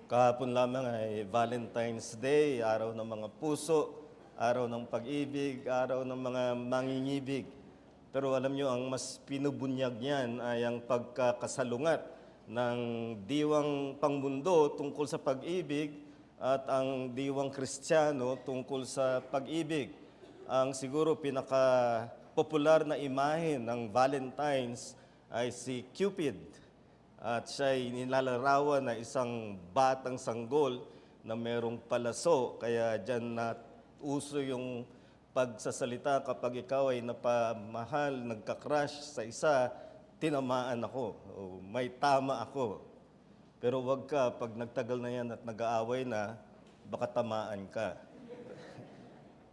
Kahapon lamang ay Valentine's Day, araw ng mga puso, araw ng pag-ibig, araw ng mga mangingibig. Pero alam nyo, ang mas pinubunyag niyan ay ang pagkakasalungat ng diwang pangmundo tungkol sa pag-ibig at ang diwang Kristiyano tungkol sa pag-ibig. Ang siguro pinaka-popular na imahe ng Valentine's ay si Cupid. At siya'y nilalarawan na isang batang sanggol na merong palaso. Kaya dyan na uso yung pagsasalita kapag ikaw ay napamahal, nagka-crush sa isa, tinamaan ako, o may tama ako. Pero wag ka, pag nagtagal na yan at nag-aaway na, baka tamaan ka.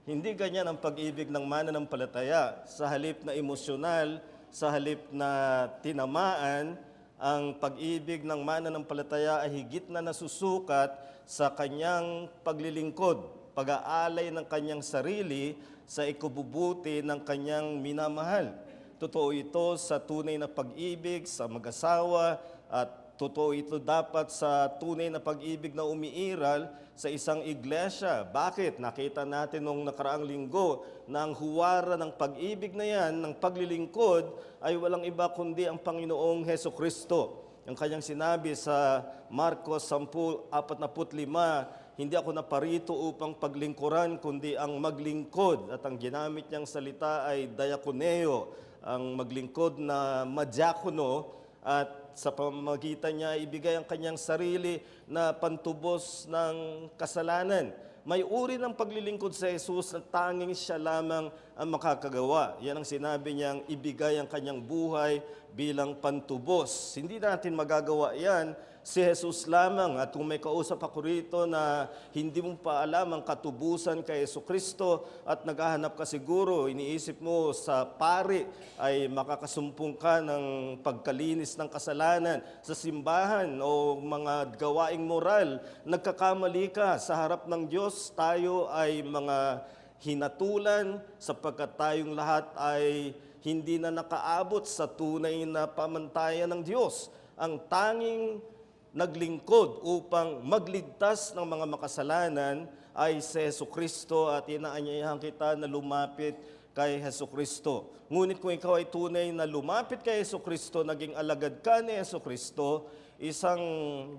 Hindi ganyan ang pag-ibig ng mananampalataya. Sa halip na emosyonal, sa halip na tinamaan, ang pag-ibig ng mananampalataya ay higit na nasusukat sa kanyang paglilingkod, pag-aalay ng kanyang sarili sa ikububuti ng kanyang minamahal. Totoo ito sa tunay na pag-ibig sa mag-asawa at totoo ito dapat sa tunay na pag-ibig na umiiral sa isang iglesia. Bakit? Nakita natin nung nakaraang linggo na ang huwara ng pag-ibig na yan, ng paglilingkod, ay walang iba kundi ang Panginoong Hesukristo. Ang kanyang sinabi sa Marcos 10:45, hindi ako naparito upang paglingkuran, kundi ang maglingkod. At ang ginamit niyang salita ay diakoneo, ang maglingkod na madiakono, at sa pamamagitan niya ibigay ang kanyang sarili na pantubos ng kasalanan. May uri ng paglilingkod sa Jesus na tanging siya lamang ang makakagawa. Yan ang sinabi niyang ibigay ang kanyang buhay bilang pantubos. Hindi natin magagawa yan, si Jesus lamang. At kung may kausap ako rito na hindi mo pa alam ang katubusan kay Jesucristo at naghahanap ka siguro, iniisip mo sa pari ay makakasumpong ka ng pagkalinis ng kasalanan sa simbahan o mga gawaing moral, nagkakamali ka sa harap ng Diyos. Tayo ay mga hinatulan sapagkat tayong lahat ay hindi na nakaabot sa tunay na pamantayan ng Diyos. Ang tanging naglingkod upang magligtas ng mga makasalanan ay si Jesucristo, at inaanyayahan kita na lumapit kay Jesucristo. Ngunit kung ikaw ay tunay na lumapit kay Jesucristo, naging alagad ka ni Jesucristo, isang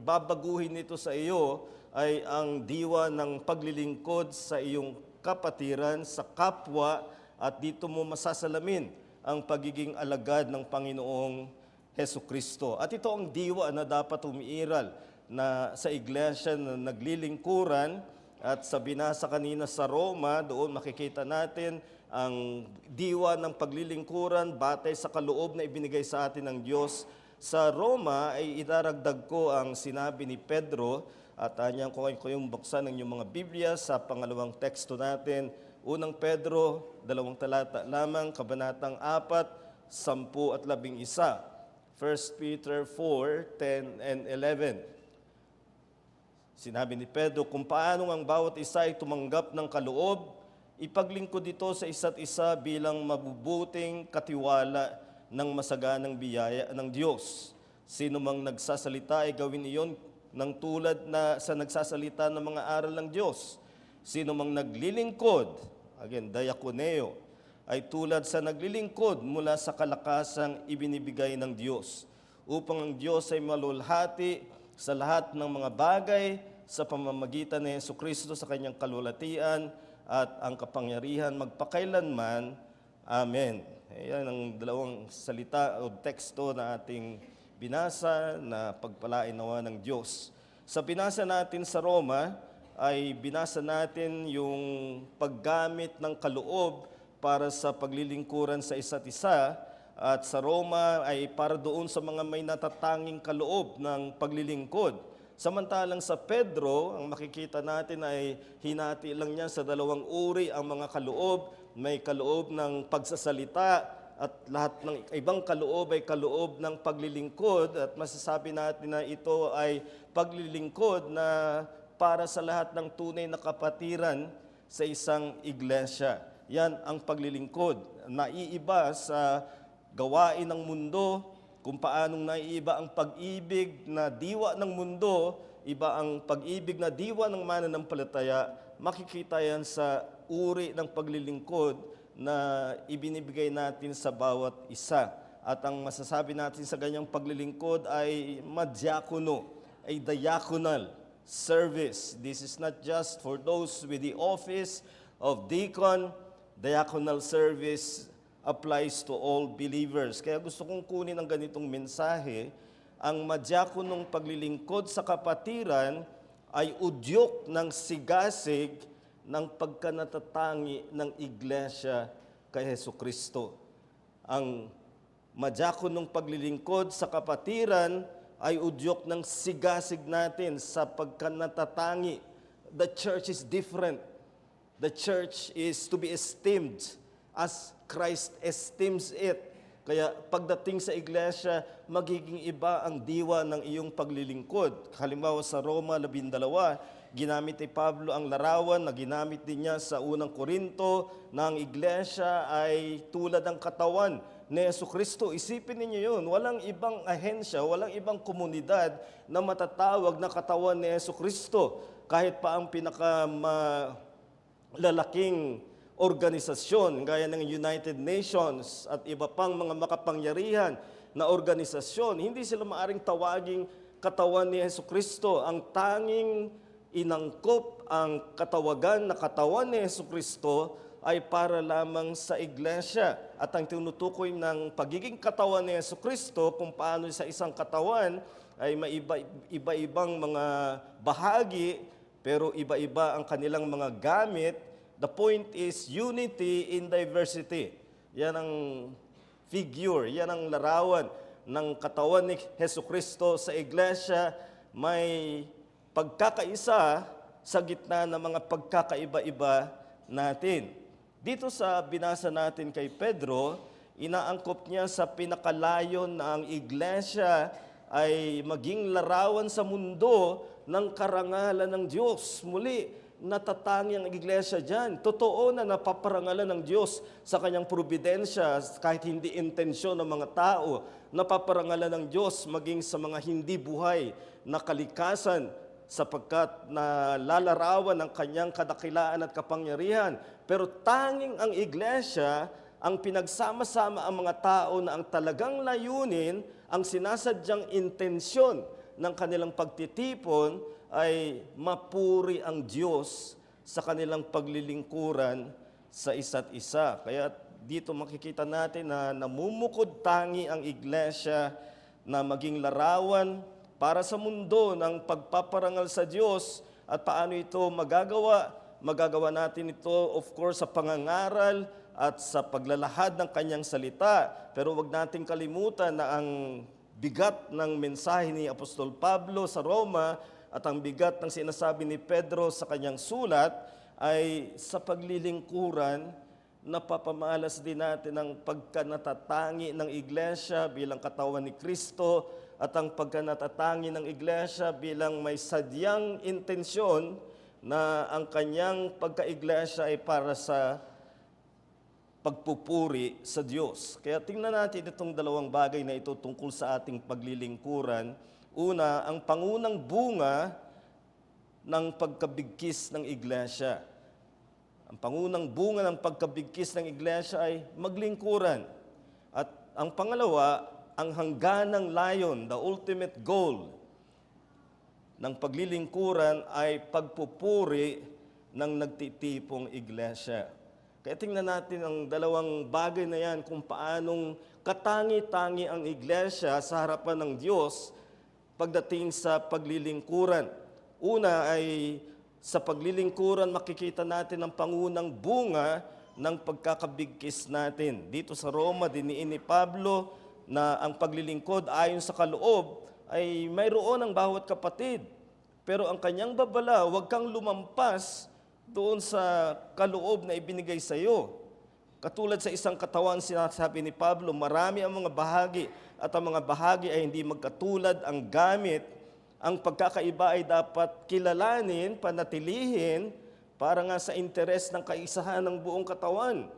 babaguhin nito sa iyo ay ang diwa ng paglilingkod sa iyong kapatiran, sa kapwa, at dito mo masasalamin ang pagiging alagad ng Panginoong Hesukristo. At ito ang diwa na dapat umiiral na sa iglesia na naglilingkuran. At sa binasa kanina sa Roma, doon makikita natin ang diwa ng paglilingkuran batay sa kaloob na ibinigay sa atin ng Diyos. Sa Roma ay idaragdag ko ang sinabi ni Pedro, at anyang ko yung buksan ng inyong mga Biblia sa pangalawang teksto natin. Unang Pedro, 2 talata lamang, kabanatang 4, 10 at 11. 1 Peter 4:10 and 11. Sinabi ni Pedro, kung paanong ang bawat isa ay tumanggap ng kaloob, ipaglingkod ito sa isa't isa bilang mabubuting katiwala ng masaganang biyaya ng Diyos. Sino mang nagsasalita ay gawin iyon ng tulad na sa nagsasalita ng mga aral ng Diyos. Sino mang naglilingkod, again, diakoneo, ay tulad sa naglilingkod mula sa kalakasang ibinibigay ng Diyos, upang ang Diyos ay malulhati sa lahat ng mga bagay sa pamamagitan ni Jesucristo sa kanyang kalulatian at ang kapangyarihan magpakailanman. Amen. Ayan ang dalawang salita o teksto na ating binasa na pagpalain nawa ng Diyos. Sa binasa natin sa Roma, ay binasa natin yung paggamit ng kaloob para sa paglilingkuran sa isa't isa, at sa Roma ay para doon sa mga may natatanging kaloob ng paglilingkod. Samantalang sa Pedro, ang makikita natin ay hinati lang niya sa dalawang uri ang mga kaloob. May kaloob ng pagsasalita at lahat ng ibang kaloob ay kaloob ng paglilingkod, at masasabi natin na ito ay paglilingkod na para sa lahat ng tunay na kapatiran sa isang iglesia. Yan ang paglilingkod. Naiiba sa gawain ng mundo, kung paanong naiiba ang pag-ibig na diwa ng mundo, iba ang pag-ibig na diwa ng mananampalataya, makikita yan sa uri ng paglilingkod na ibinibigay natin sa bawat isa. At ang masasabi natin sa ganyang paglilingkod ay madiakono, ay diaconal service. This is not just for those with the office of deacon. Diaconal service applies to all believers. Kaya gusto kong kunin ang ganitong mensahe. Ang madiakonong paglilingkod sa kapatiran ay udyok ng sigasig ng pagkanatatangi ng iglesia kay Hesukristo. Ang madiakonong paglilingkod sa kapatiran ay udyok ng sigasig natin sa pagkanatatangi. The church is different. The church is to be esteemed as Christ esteems it. Kaya pagdating sa iglesia, magiging iba ang diwa ng iyong paglilingkod. Halimbawa sa Roma 12, ginamit ni Pablo ang larawan na ginamit din niya sa unang Korinto na ang iglesia ay tulad ng katawan ni Jesucristo. Isipin ninyo yun, walang ibang ahensya, walang ibang komunidad na matatawag na katawan ni Jesucristo. Kahit pa ang lalaking organisasyon gaya ng United Nations at iba pang mga makapangyarihan na organisasyon, hindi sila maaring tawaging katawan ni Jesucristo. Ang tanging inangkop ang katawagan na katawan ni Jesucristo ay para lamang sa iglesia. At ang tinutukoy ng pagiging katawan ni Jesucristo, kung paano sa isang katawan ay may iba-ibang mga bahagi, pero iba-iba ang kanilang mga gamit. The point is unity in diversity. Yan ang figure, yan ang larawan ng katawan ni Jesucristo sa iglesia. May pagkakaisa sa gitna ng mga pagkakaiba-iba natin. Dito sa binasa natin kay Pedro, inaangkop niya sa pinakalayon na ang iglesia ay maging larawan sa mundo ng karangalan ng Diyos. Muli, natatangi ang iglesia dyan. Totoo na napaparangalan ng Diyos sa kanyang probidensya kahit hindi intensyon ng mga tao. Napaparangalan ng Diyos maging sa mga hindi buhay na kalikasan sapagkat nalalarawan ng kanyang kadakilaan at kapangyarihan. Pero tanging ang iglesia ang pinagsama-sama ang mga tao na ang talagang layunin, ang sinasadyang intensyon ng kanilang pagtitipon ay mapuri ang Diyos sa kanilang paglilingkuran sa isa't isa. Kaya dito makikita natin na namumukod tangi ang iglesia na maging larawan para sa mundo ng pagpaparangal sa Diyos. At paano ito magagawa? Magagawa natin ito, of course, sa pangangaral at sa paglalahad ng kanyang salita. Pero wag nating kalimutan na ang bigat ng mensahe ni Apostol Pablo sa Roma at ang bigat ng sinasabi ni Pedro sa kanyang sulat ay sa paglilingkuran, napapamalas din natin ang pagkanatatangi ng iglesia bilang katawan ni Kristo at ang pagkanatatangi ng iglesia bilang may sadyang intensyon na ang kanyang pagka-iglesia ay para sa pagpupuri sa Diyos. Kaya tingnan natin itong dalawang bagay na ito tungkol sa ating paglilingkuran. Una, ang pangunang bunga ng pagkabigkis ng iglesia. Ang pangunang bunga ng pagkabigkis ng iglesia ay maglingkuran. At ang pangalawa, ang hangganang layon, the ultimate goal ng paglilingkuran ay pagpupuri ng nagtitipong iglesia. Kaya tingnan natin ang dalawang bagay na yan kung paanong katangi-tangi ang iglesia sa harapan ng Diyos pagdating sa paglilingkuran. Una ay sa paglilingkuran makikita natin ang pangunang bunga ng pagkakabigkis natin. Dito sa Roma, diniin ni Pablo na ang paglilingkod ayon sa kaloob ay mayroon ang bawat kapatid. Pero ang kanyang babala, huwag kang lumampas doon sa kaloob na ibinigay sa iyo. Katulad sa isang katawan, sinasabi ni Pablo, marami ang mga bahagi at ang mga bahagi ay hindi magkatulad ang gamit. Ang pagkakaiba ay dapat kilalanin, panatilihin, para nga sa interes ng kaisahan ng buong katawan.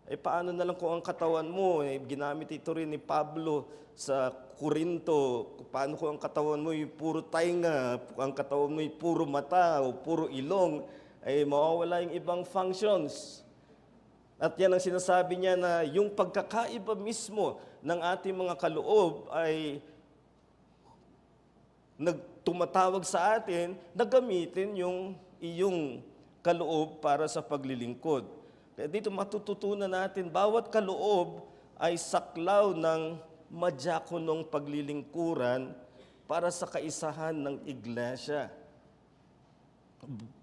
Paano na lang kung ang katawan mo, ginamit ito rin ni Pablo sa Korinto, paano kung ang katawan mo ay puro tainga, ang katawan mo ay puro mata o puro ilong, ay mawawala yung ibang functions. At yan ang sinasabi niya na yung pagkakaiba mismo ng ating mga kaloob ay tumatawag sa atin na gamitin yung iyong kaloob para sa paglilingkod. Kaya dito matututunan natin, bawat kaloob ay saklaw ng madyakonong paglilingkuran para sa kaisahan ng iglesia.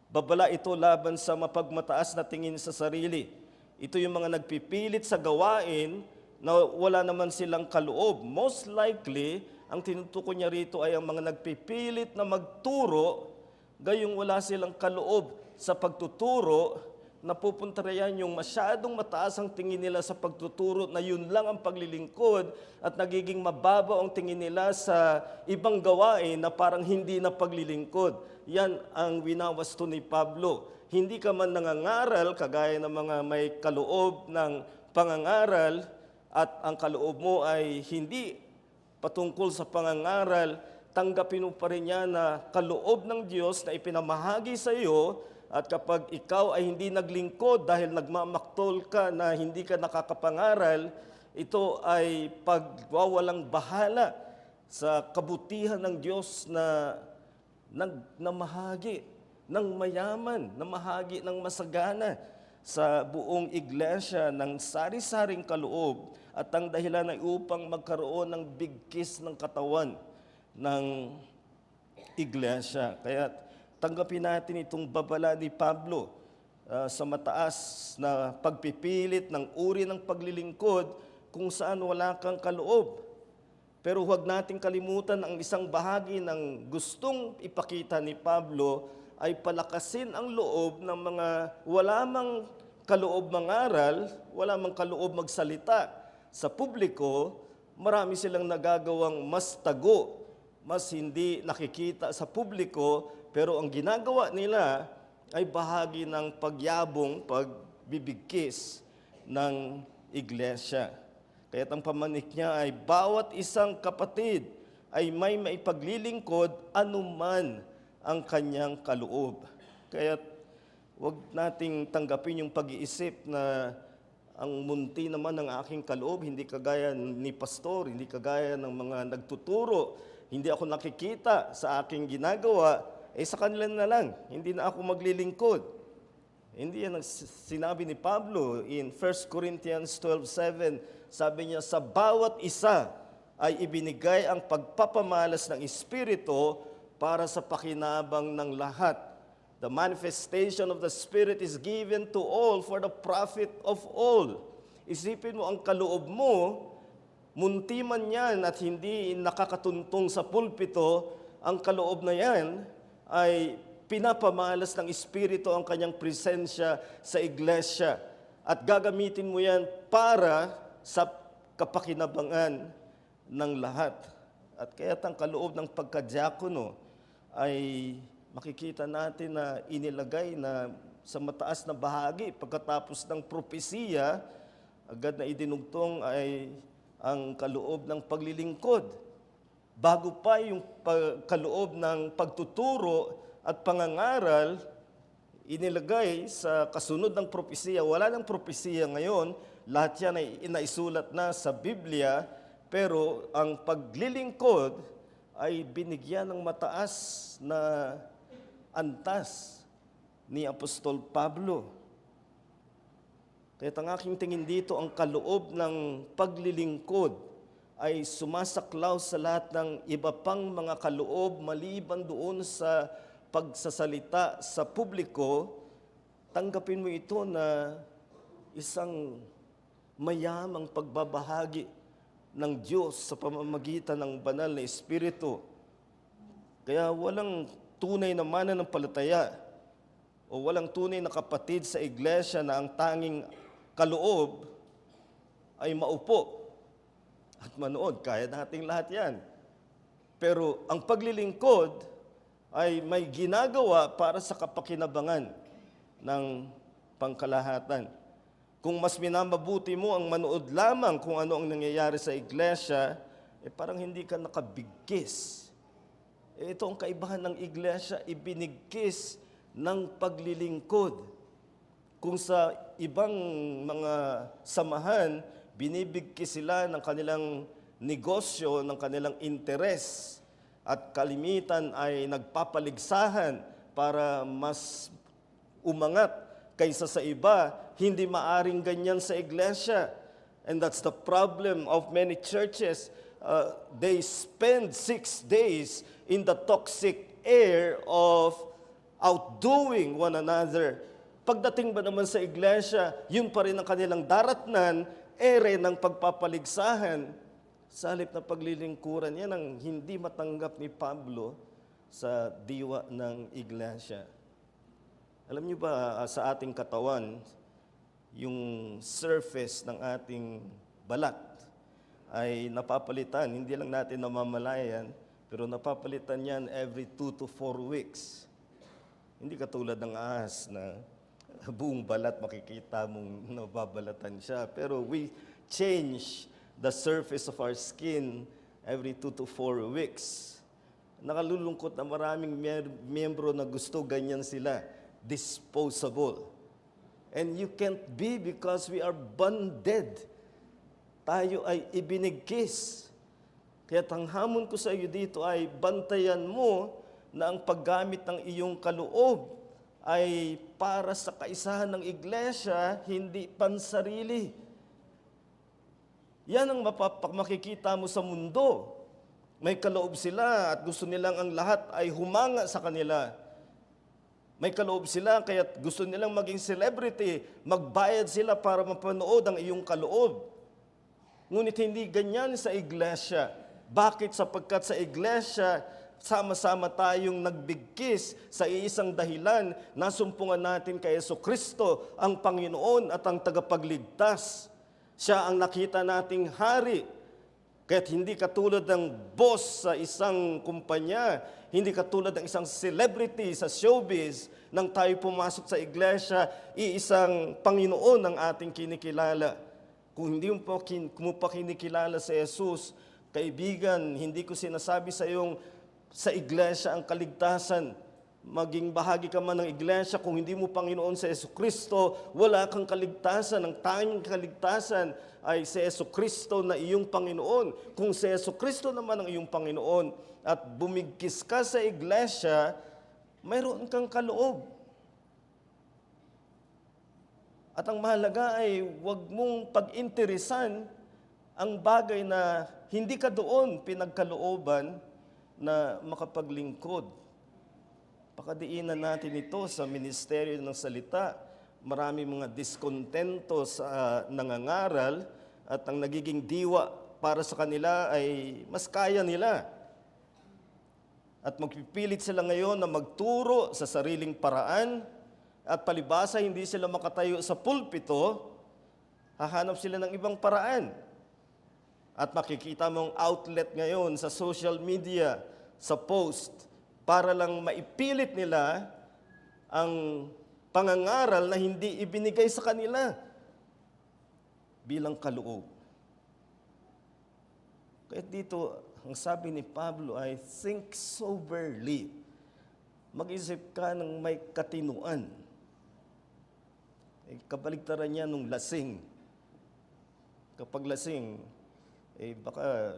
Babala ito laban sa mapagmataas na tingin sa sarili. Ito yung mga nagpipilit sa gawain na wala naman silang kaloob. Most likely, ang tinutukoy niya rito ay ang mga nagpipilit na magturo, gayong wala silang kaloob sa pagtuturo, napupunta riyan yung masyadong mataas ang tingin nila sa pagtuturo na yun lang ang paglilingkod at nagiging mababaw ang tingin nila sa ibang gawain na parang hindi na paglilingkod. Yan ang winawasto ni Pablo. Hindi ka man nangangaral, kagaya ng mga may kaloob ng pangangaral at ang kaloob mo ay hindi patungkol sa pangangaral, tanggapin mo pa rin yan na kaloob ng Diyos na ipinamahagi sa iyo. At kapag ikaw ay hindi naglingkod dahil nagmamaktol ka na hindi ka nakakapangaral, ito ay pagwawalang bahala sa kabutihan ng Diyos na namahagi ng mayaman, namahagi ng masagana sa buong iglesia ng sari-saring kaloob at ang dahilan ay upang magkaroon ng bigkis ng katawan ng iglesia. Kaya tanggapin natin itong babala ni Pablo sa mataas na pagpipilit ng uri ng paglilingkod kung saan wala kang kaloob. Pero huwag nating kalimutan ang isang bahagi ng gustong ipakita ni Pablo ay palakasin ang loob ng mga wala mang kaloob mangaral, wala mang kaloob magsalita sa publiko. Marami silang nagagawang mas tago, mas hindi nakikita sa publiko, pero ang ginagawa nila ay bahagi ng pagyabong, pagbibigkis ng iglesia. Kaya ang pamanik niya ay bawat isang kapatid ay may maipaglilingkod anuman ang kanyang kaloob. Kaya huwag nating tanggapin yung pag-iisip na ang munti naman ng aking kaloob, hindi kagaya ni pastor, hindi kagaya ng mga nagtuturo, hindi ako nakikita sa aking ginagawa, sa kanila na lang, hindi na ako maglilingkod. Hindi yan ang sinabi ni Pablo in 1 Corinthians 12:7. Sabi niya, sa bawat isa ay ibinigay ang pagpapamalas ng Espiritu para sa pakinabang ng lahat. The manifestation of the Spirit is given to all for the profit of all. Isipin mo, ang kaloob mo, munti man yan at hindi nakakatuntong sa pulpito, ang kaloob na yan ay pinapamalas ng Espiritu ang kanyang presensya sa iglesia. At gagamitin mo yan para sa kapakinabangan ng lahat. At kaya ang kaloob ng pagkadiakono ay makikita natin na inilagay na sa mataas na bahagi. Pagkatapos ng propesiya, agad na idinugtong ay ang kaloob ng paglilingkod. Bago pa yung kaloob ng pagtuturo at pangangaral, inilagay sa kasunod ng propesiya. Wala nang propesiya ngayon, lahat yan ay inaisulat na sa Biblia, pero ang paglilingkod ay binigyan ng mataas na antas ni Apostol Pablo. Kaya ang aking tingin dito, ang kaloob ng paglilingkod ay sumasaklaw sa lahat ng iba pang mga kaloob maliban doon sa pagsasalita sa publiko. Tanggapin mo ito na isang mayamang pagbabahagi ng Diyos sa pamamagitan ng banal na Espiritu. Kaya walang tunay na mananampalataya o walang tunay na kapatid sa iglesia na ang tanging kaloob ay maupo at manood. Kaya nating lahat yan. Pero ang paglilingkod ay may ginagawa para sa kapakinabangan ng pangkalahatan. Kung mas minamabuti mo ang manood lamang kung ano ang nangyayari sa iglesia, parang hindi ka nakabigkis. Ito ang kaibahan ng iglesia, ibinigkis ng paglilingkod. Kung sa ibang mga samahan, binibigkis sila ng kanilang negosyo, ng kanilang interes, at kalimitan ay nagpapaligsahan para mas umangat kaysa sa iba, hindi maaring ganyan sa iglesia. And that's the problem of many churches. They spend 6 days in the toxic air of outdoing one another. Pagdating ba naman sa iglesia, yun pa rin ang kanilang daratnan, ere ng pagpapaligsahan. Sa halip na paglilingkuran, yan ang hindi matanggap ni Pablo sa diwa ng iglesia. Alam niyo ba, sa ating katawan, yung surface ng ating balat ay napapalitan. Hindi lang natin namamalayan, pero napapalitan yan every 2 to 4 weeks. Hindi katulad ng ahas na buong balat makikita mong nababalatan siya. Pero we change the surface of our skin every 2 to 4 weeks. Nakalulungkot na maraming miyembro na gusto ganyan sila. Disposable. And you can't be because we are bonded. Tayo ay ibinigkis. Kaya ang hamon ko sa iyo dito ay bantayan mo na ang paggamit ng iyong kaloob ay para sa kaisahan ng iglesia, hindi pansarili. Yan ang makikita mo sa mundo. May kaloob sila at gusto nilang ang lahat ay humanga sa kanila. May kaloob sila kaya gusto nilang maging celebrity. Magbayad sila para mapanood ang iyong kaloob. Ngunit hindi ganyan sa iglesia. Bakit? Sapagkat sa iglesia, sama-sama tayong nagbigkis sa iisang dahilan. Nasumpungan natin kay Jesucristo, ang Panginoon at ang tagapagligtas. Siya ang nakita nating hari. Kaya't hindi katulad ng boss sa isang kumpanya, hindi katulad ng isang celebrity sa showbiz, nang tayo pumasok sa iglesia, iisang Panginoon ang ating kinikilala. Kung hindi mo pa kinikilala si Jesus, kaibigan, hindi ko sinasabi sa iyong sa iglesia ang kaligtasan. Maging bahagi ka man ng iglesia, kung hindi mo Panginoon si Jesucristo, wala kang kaligtasan. Ang tanging kaligtasan ay si Jesucristo na iyong Panginoon. Kung si Jesucristo naman ang iyong Panginoon at bumigkis ka sa iglesia, mayroon kang kaloob. At ang mahalaga ay huwag mong pag-interesan ang bagay na hindi ka doon pinagkalooban na makapaglingkod. Pakadiinan natin ito sa ministeryo ng salita. Marami mga diskontento sa nangangaral at ang nagiging diwa para sa kanila ay mas kaya nila. At magpipilit sila ngayon na magturo sa sariling paraan at palibasa hindi sila makatayo sa pulpito, hahanap sila ng ibang paraan. At makikita mong outlet ngayon sa social media, sa post, para lang maipilit nila ang pangangaral na hindi ibinigay sa kanila bilang kaloob. Kaya dito, ang sabi ni Pablo ay, think soberly. Mag-isip ka ng may katinuan. Kabaligtaran niya nung lasing. Kapag lasing, baka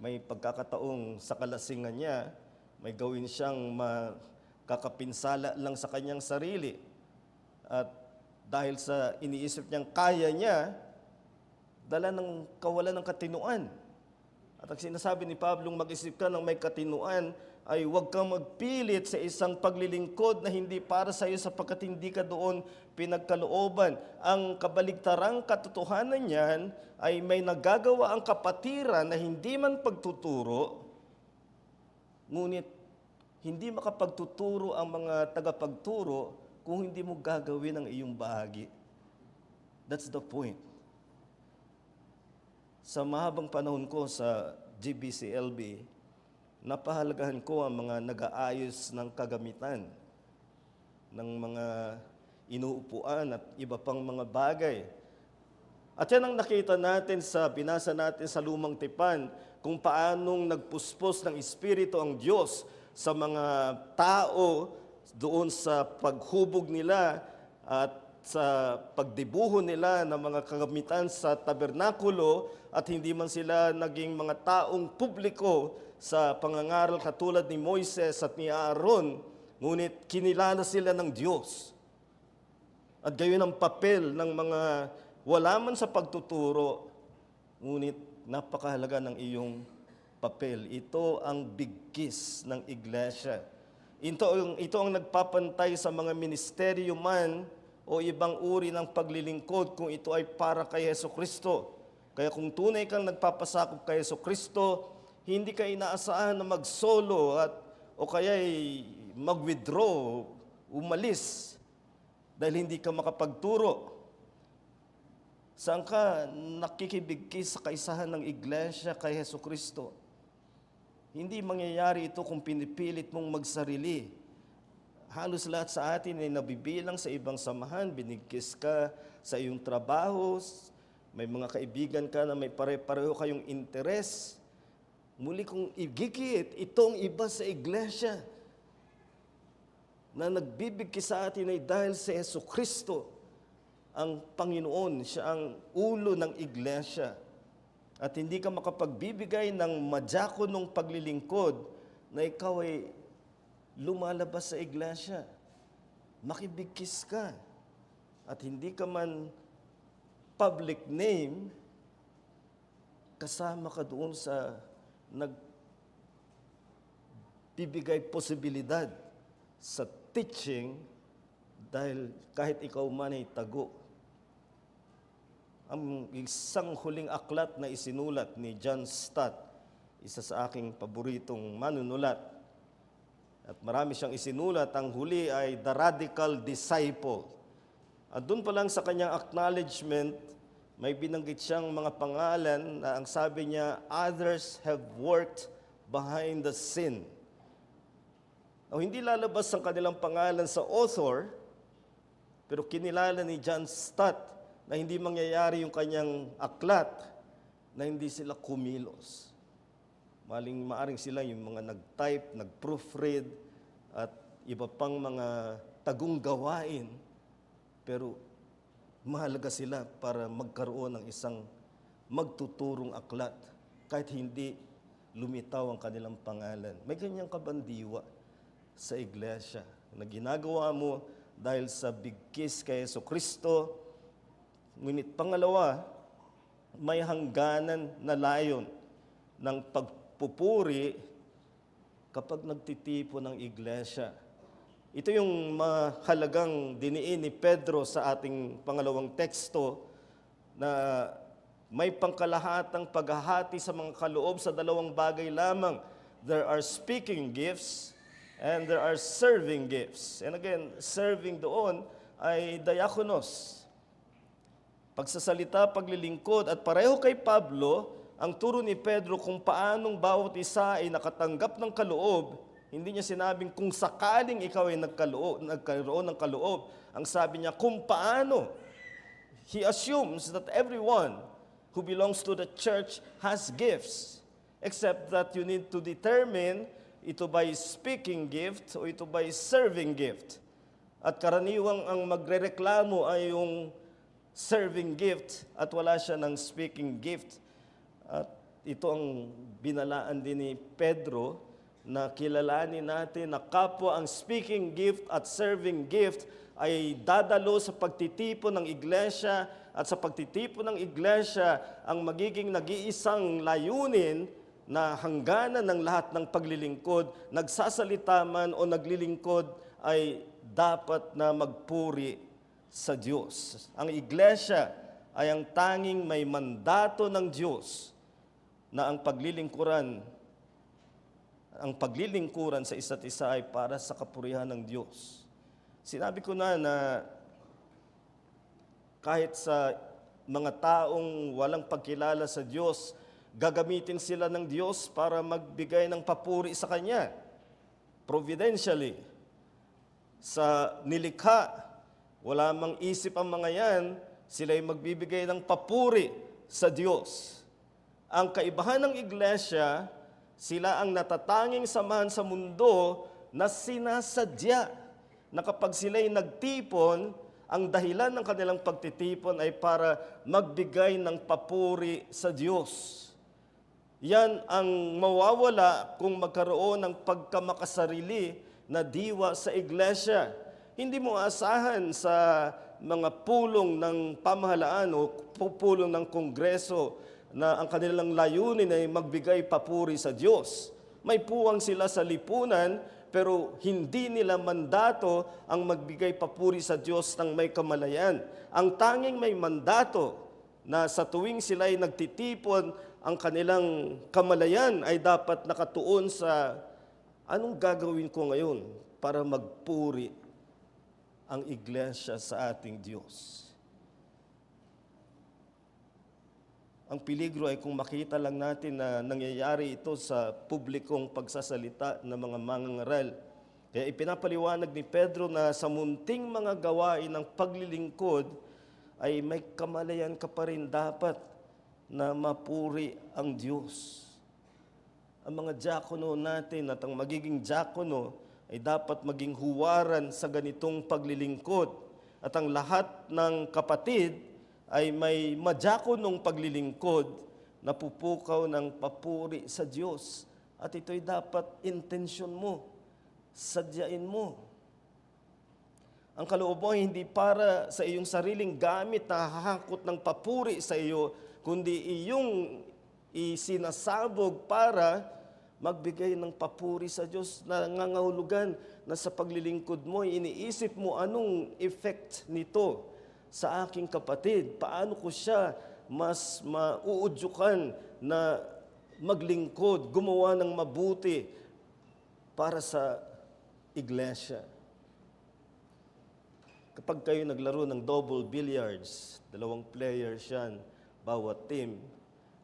may pagkakataong sa kalasingan niya, may gawin siyang makakapinsala lang sa kanyang sarili. At dahil sa iniisip niyang kaya niya, dala ng kawalan ng katinuan. At ang sinasabi ni Pablo, mag-isip ka ng may katinuan, ay huwag kang magpilit sa isang paglilingkod na hindi para sa iyo sapagkat hindi ka doon pinagkalooban. Ang kabaligtarang katotohanan niyan ay may nagagawa ang kapatiran na hindi man pagtuturo, ngunit hindi makapagtuturo ang mga tagapagturo kung hindi mo gagawin ang iyong bahagi. That's the point. Sa mahabang panahon ko sa GBCLB, napahalagahan ko ang mga nag-aayos ng kagamitan, ng mga inuupuan at iba pang mga bagay At yan ang nakita natin binasa natin sa Lumang Tipan, kung paanong nagpuspos ng Espiritu ang Diyos sa mga tao doon sa paghubog nila at sa pagdibuho nila ng mga kagamitan sa tabernakulo, at hindi man sila naging mga taong publiko sa pangangaral katulad ni Moises at ni Aaron, ngunit kinilala sila ng Diyos. At gayon ang papel ng mga wala man sa pagtuturo, ngunit napakahalaga ng iyong papel. Ito ang bigkis ng iglesia. Ito ang nagpapantay sa mga ministeryo man o ibang uri ng paglilingkod kung ito ay para kay Jesucristo. Kaya kung tunay kang nagpapasakop kay Jesucristo, hindi ka inaasahan na mag-solo o kaya'y mag-withdraw, umalis, dahil hindi ka makapagturo. Saan ka nakikibigkis sa kaisahan ng iglesia kay Jesucristo? Hindi mangyayari ito kung pinipilit mong magsarili. Halos lahat sa atin ay nabibilang sa ibang samahan, binigkis ka sa iyong trabaho, may mga kaibigan ka na may pare-pareho kayong interes. Muli kong igigit, itong iba sa iglesia na nagbibigkis sa atin ay dahil sa Jesucristo, ang Panginoon, siya ang ulo ng iglesia. At hindi ka makapagbibigay ng madyakonong paglilingkod na ikaw ay lumalabas sa iglesia. Makibigkis ka. At hindi ka man public name, kasama ka doon sa nagbibigay posibilidad sa teaching dahil kahit ikaw man ay tago. Ang isang huling aklat na isinulat ni John Stott, isa sa aking paboritong manunulat, at marami siyang isinulat, ang huli ay The Radical Disciple. At doon pa lang sa kanyang acknowledgement, may binanggit siyang mga pangalan na ang sabi niya, others have worked behind the scene. O hindi lalabas ang kanilang pangalan sa author, pero kinilala ni John Stott na hindi mangyayari yung kanyang aklat na hindi sila kumilos. Maaring sila yung mga nag-type, nag-proofread, at iba pang mga tagong gawain, pero mahalaga sila para magkaroon ng isang magtuturong aklat kahit hindi lumitaw ang kanilang pangalan. May ganyang kabandiwa sa iglesia na ginagawa mo dahil sa bigkis kay Jesucristo. Ngunit pangalawa, may hangganan na layon ng pagpupuri kapag nagtitipo ng iglesia. Ito yung mahalagang diniin ni Pedro sa ating pangalawang teksto na may pangkalahatang paghahati sa mga kaloob sa dalawang bagay lamang. There are speaking gifts and there are serving gifts. And again, serving doon ay diakonos. Pagsasalita, paglilingkod, at pareho kay Pablo, ang turo ni Pedro kung paanong bawat isa ay nakatanggap ng kaloob. Hindi niya sinabing kung sakaling ikaw ay nagkaroon ng kaloob. Ang sabi niya kung paano. He assumes that everyone who belongs to the church has gifts, except that you need to determine ito by speaking gift o ito by serving gift. At karaniwang ang magrereklamo ay yung serving gift at wala siya ng speaking gift. At ito ang binalaan din ni Pedro na kilalanin natin na kapwa ang speaking gift at serving gift ay dadalo sa pagtitipon ng iglesia, at sa pagtitipon ng iglesia ang magiging nag-iisang layunin na hangganan ng lahat ng paglilingkod, nagsasalita man o naglilingkod ay dapat na magpuri sa Diyos. Ang iglesia ay ang tanging may mandato ng Diyos na ang paglilingkuran sa isa't isa ay para sa kapurihan ng Diyos. Sinabi ko na kahit sa mga taong walang pagkilala sa Diyos, gagamitin sila ng Diyos para magbigay ng papuri sa Kanya. Providentially. Sa nilikha, wala mang isip ang mga yan Sila'y magbibigay ng papuri sa Diyos. Ang kaibahan ng iglesia, sila ang natatanging samahan sa mundo na sinasadya na kapag sila'y nagtipon, ang dahilan ng kanilang pagtitipon ay para magbigay ng papuri sa Diyos. Yan ang mawawala kung magkaroon ng pagkamakasarili na diwa sa iglesia. Hindi mo asahan sa mga pulong ng pamahalaan o pulong ng kongreso na ang kanilang layunin ay magbigay papuri sa Diyos. May puwang sila sa lipunan, pero hindi nila mandato ang magbigay papuri sa Diyos ng may kamalayan. Ang tanging may mandato na sa tuwing sila ay nagtitipon, ang kanilang kamalayan ay dapat nakatuon sa anong gagawin ko ngayon para magpuri ang iglesia sa ating Diyos. Ang peligro ay kung makita lang natin na nangyayari ito sa publikong pagsasalita ng mga mangangaral. Kaya ipinapaliwanag ni Pedro na sa munting mga gawain ng paglilingkod ay may kamalayan ka pa rin dapat na mapuri ang Diyos. Ang mga diakono natin at ang magiging diakono ay dapat maging huwaran sa ganitong paglilingkod. At ang lahat ng kapatid ay may madiakonong paglilingkod na pupukaw ng papuri sa Diyos. At ito'y dapat intensyon mo, sadyain mo. Ang kaloob mo ay hindi para sa iyong sariling gamit na hahangkot ng papuri sa iyo, kundi iyong isinasabog para magbigay ng papuri sa Diyos na nangangahulugan na sa paglilingkod mo, iniisip mo anong effect nito sa aking kapatid. Paano ko siya mas mauudyukan na maglingkod, gumawa ng mabuti para sa iglesia. Kapag kayo naglaro ng double billiards, 2 players yan, bawat team,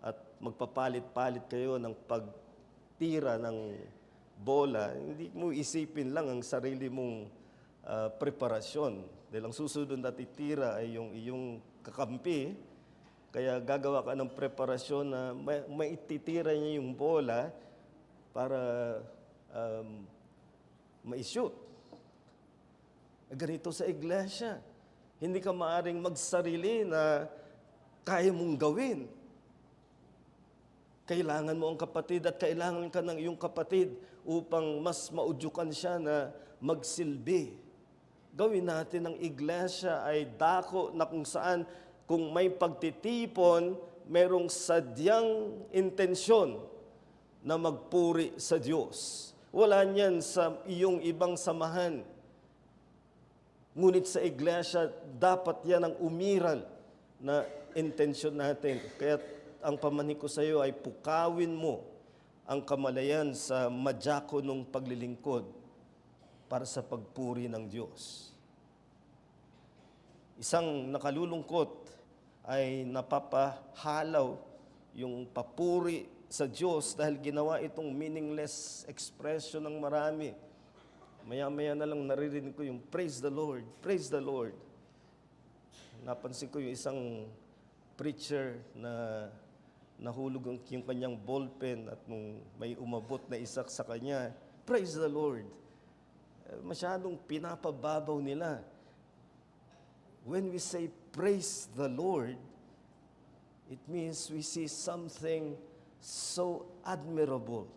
at magpapalit-palit kayo ng pagtira ng bola, hindi mo isipin lang ang sarili mong preparasyon. Dahil ang susunod na titira ay yung iyong kakampi, kaya gagawa ka ng preparasyon na maititira niya yung bola para ma-shoot. Ganito sa iglesia. Hindi ka maaring magsarili na kaya mong gawin. Kailangan mo ang kapatid at kailangan ka ng iyong kapatid upang mas maudyukan siya na magsilbi. Gawin natin ang iglesia ay dako na kung saan kung may pagtitipon, merong sadyang intensyon na magpuri sa Diyos. Wala niyan sa iyong ibang samahan. Ngunit sa iglesia, dapat yan ang umiral na intensyon natin. Kaya ang pamanin ko sa iyo ay pukawin mo ang kamalayan sa madiakonong paglilingkod para sa pagpuri ng Diyos. Isang nakalulungkot ay napapahalaw yung papuri sa Diyos dahil ginawa itong meaningless expression ng marami. Maya-maya na lang naririnig ko yung praise the Lord, praise the Lord. Napansin ko yung isang preacher na nahulog yung kanyang ballpen at nung may umabot na isak sa kanya, praise the Lord. Masyadong pinapababaw nila. When we say praise the Lord, it means we see something so admirable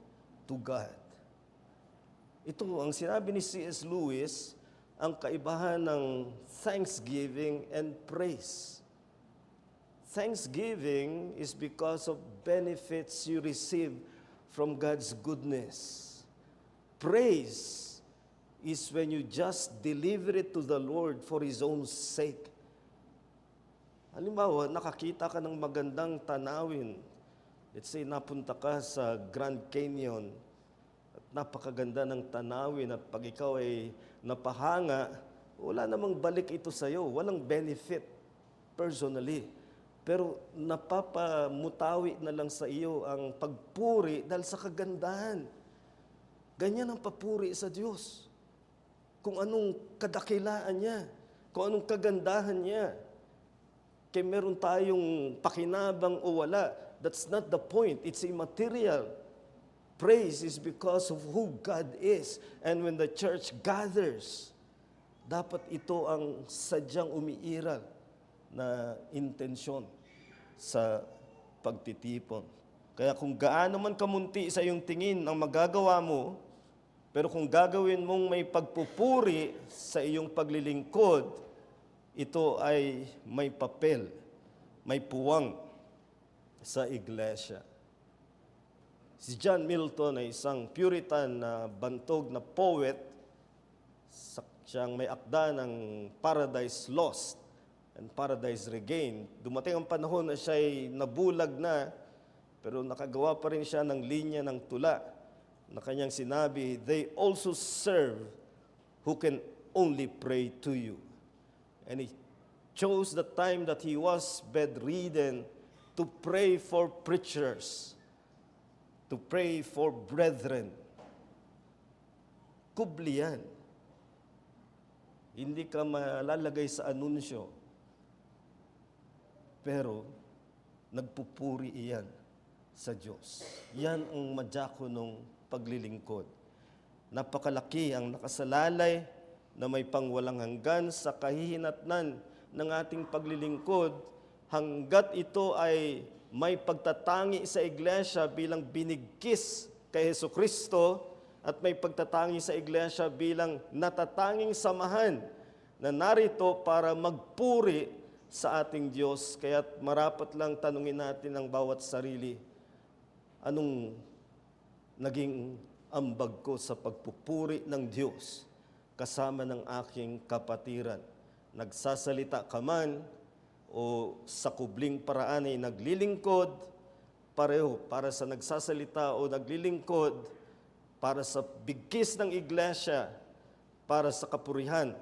to God. Ito ang sinabi ni C.S. Lewis, ang kaibahan ng thanksgiving and praise. Thanksgiving is because of benefits you receive from God's goodness. Praise is when you just deliver it to the Lord for His own sake. Halimbawa, nakakita ka ng magandang tanawin. Let's say, napunta ka sa Grand Canyon at napakaganda ng tanawin at pag ikaw ay napahanga, wala namang balik ito sa iyo. Walang benefit personally. Pero napapamutawi na lang sa iyo ang pagpuri dahil sa kagandahan. Ganyan ang papuri sa Diyos. Kung anong kadakilaan niya, kung anong kagandahan niya. kaya meron tayong pakinabang o wala. That's not the point. It's immaterial. Praise is because of who God is. And when the church gathers, dapat ito ang sadyang umiiral na intensyon sa pagtitipon. Kaya kung gaano man kamunti sa iyong tingin ang magagawa mo, pero kung gagawin mong may pagpupuri sa iyong paglilingkod, ito ay may papel, may puwang sa iglesia. Si John Milton ay isang Puritan na bantog na poet. Siyang may akda ng Paradise Lost and Paradise Regained. Dumating ang panahon na siya ay nabulag na, pero nakagawa pa rin siya ng linya ng tula na kanyang sinabi, "They also serve who can only pray to you." And he chose the time that he was bedridden to pray for preachers, to pray for brethren. Kubli yan. Hindi ka malalagay sa anunsyo, pero nagpupuri iyan sa Diyos. Yan ang madyako ng paglilingkod. Napakalaki ang nakasalalay na may pangwalang hanggan sa kahihinatnan ng ating paglilingkod hanggat ito ay may pagtatangi sa iglesia bilang binigkis kay Hesukristo at may pagtatangi sa iglesia bilang natatanging samahan na narito para magpuri sa ating Diyos. Kaya't marapat lang tanungin natin ang bawat sarili, anong naging ambag ko sa pagpupuri ng Diyos kasama ng aking kapatiran? Nagsasalita ka man o sa kubling paraan ay naglilingkod, pareho para sa nagsasalita o naglilingkod, para sa bigkis ng iglesia, para sa kapurihan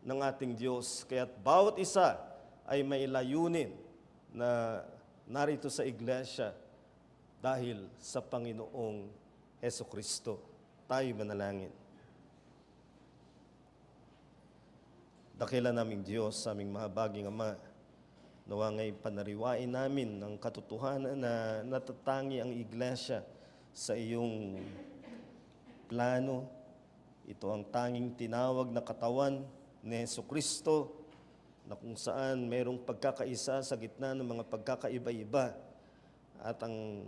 ng ating Diyos. Kaya't bawat isa ay may layunin na narito sa iglesia dahil sa Panginoong Hesukristo. Tayo manalangin. Dakila naming Diyos, aming mahabaging Ama, nawa ngay panariwain namin ng katotohanan na natatangi ang iglesia sa iyong plano. Ito ang tanging tinawag na katawan ni Hesukristo na kung saan mayroong pagkakaisa sa gitna ng mga pagkakaiba-iba. At ang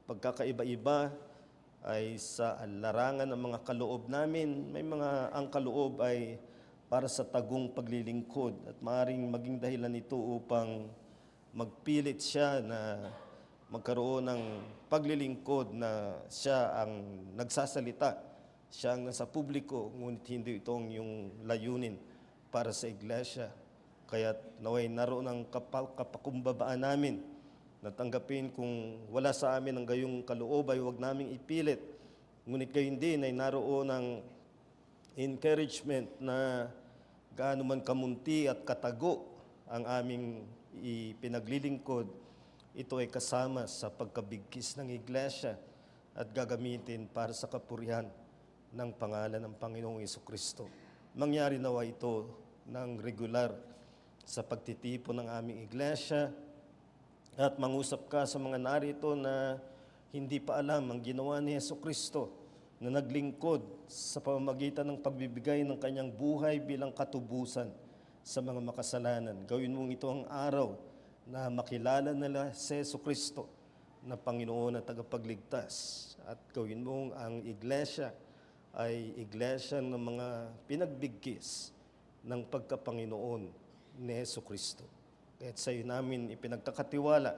pagkakaiba-iba ay sa larangan ng mga kaloob namin. May mga ang kaloob ay para sa tagong paglilingkod at maaaring maging dahilan nito upang magpilit siya na magkaroon ng paglilingkod na siya ang nagsasalita, siya ang nasa publiko, ngunit hindi itong yung layunin para sa iglesia. Kaya't naway naroon ang kapakumbabaan namin na tanggapin kung wala sa amin ang gayong kaloob ay huwag naming ipilit. Ngunit gayon din ay naroon ang encouragement na gaano man kamunti at katago ang aming ipinaglilingkod, ito ay kasama sa pagkabigkis ng iglesia at gagamitin para sa kapurihan ng pangalan ng Panginoong Hesukristo. Mangyari nawa ito ng regular sa pagtitipon ng aming iglesia at mangusap ka sa mga narito na hindi pa alam ang ginawa ni Hesukristo na naglingkod sa pamamagitan ng pagbibigay ng kanyang buhay bilang katubusan sa mga makasalanan. Gawin mong ito ang araw na makilala nila si Hesukristo na Panginoon at tagapagligtas. At gawin mong ang iglesia ay iglesia ng mga pinagbigkis ng pagkapanginoon ni Hesukristo. Kaya't sa iyo namin ipinagkakatiwala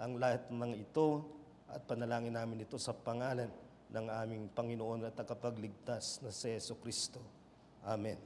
ang lahat ng ito at panalangin namin ito sa pangalan ng aming Panginoon at tagapagligtas na si Hesukristo. Amen.